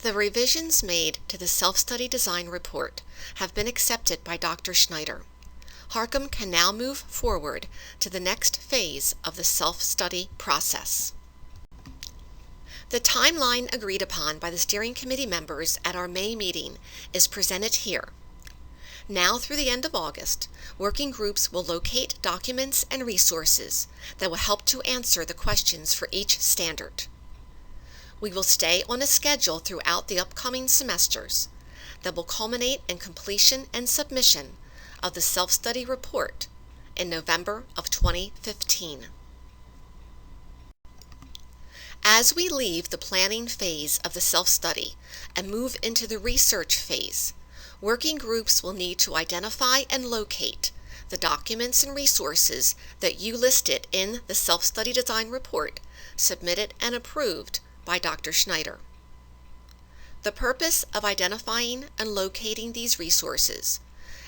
The revisions made to the self-study design report have been accepted by Dr. Schneider. Harcum can now move forward to the next phase of the self-study process. The timeline agreed upon by the steering committee members at our May meeting is presented here. Now through the end of August, working groups will locate documents and resources that will help to answer the questions for each standard. We will stay on a schedule throughout the upcoming semesters that will culminate in completion and submission of the self-study report in November of 2015. As we leave the planning phase of the self-study and move into the research phase, working groups will need to identify and locate the documents and resources that you listed in the self-study design report submitted and approved by Dr. Schneider. The purpose of identifying and locating these resources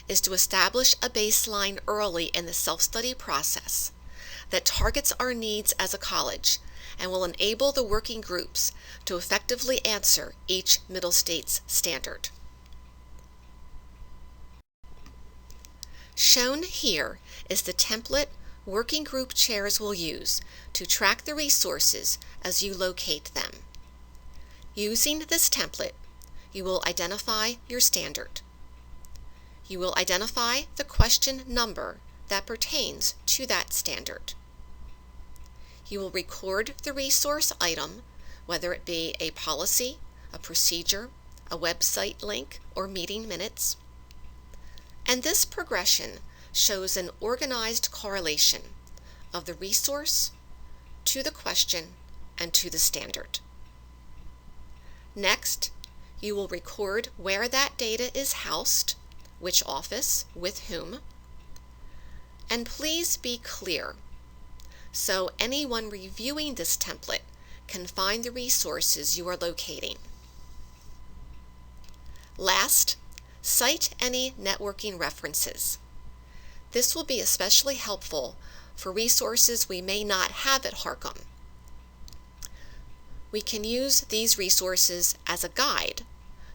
is to establish a baseline early in the self-study process that targets our needs as a college and will enable the working groups to effectively answer each Middle States standard. Shown here is the template working group chairs will use to track the resources as you locate them. Using this template, you will identify your standard. You will identify the question number that pertains to that standard. You will record the resource item, whether it be a policy, a procedure, a website link, or meeting minutes. And this progression shows an organized correlation of the resource to the question and to the standard. Next, you will record where that data is housed, which office, with whom, and please be clear so anyone reviewing this template can find the resources you are locating. Last, cite any networking references. This will be especially helpful for resources we may not have at Harcum. We can use these resources as a guide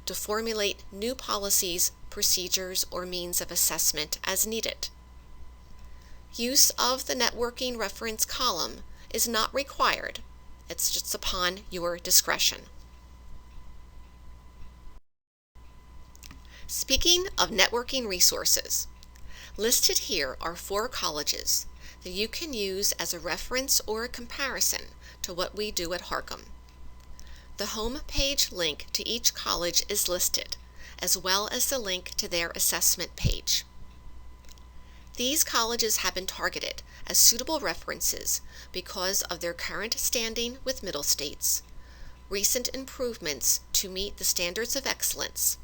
to formulate new policies, procedures, or means of assessment as needed. Use of the networking reference column is not required. It's just upon your discretion. Speaking of networking resources, listed here are 4 colleges that you can use as a reference or a comparison to what we do at Harcum. The home page link to each college is listed, as well as the link to their assessment page. These colleges have been targeted as suitable references because of their current standing with Middle States, recent improvements to meet the standards of excellence,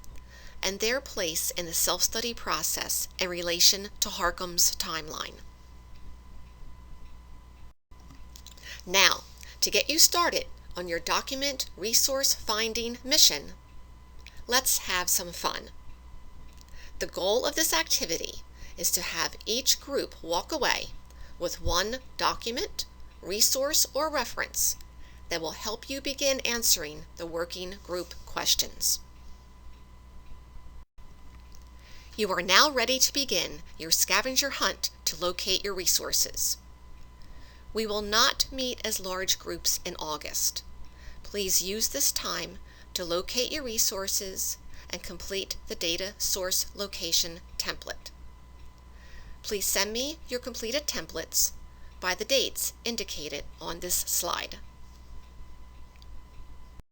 and their place in the self-study process in relation to Harcum's timeline. Now, to get you started on your document resource finding mission, let's have some fun. The goal of this activity is to have each group walk away with one document, resource, or reference that will help you begin answering the working group questions. You are now ready to begin your scavenger hunt to locate your resources. We will not meet as large groups in August. Please use this time to locate your resources and complete the data source location template. Please send me your completed templates by the dates indicated on this slide.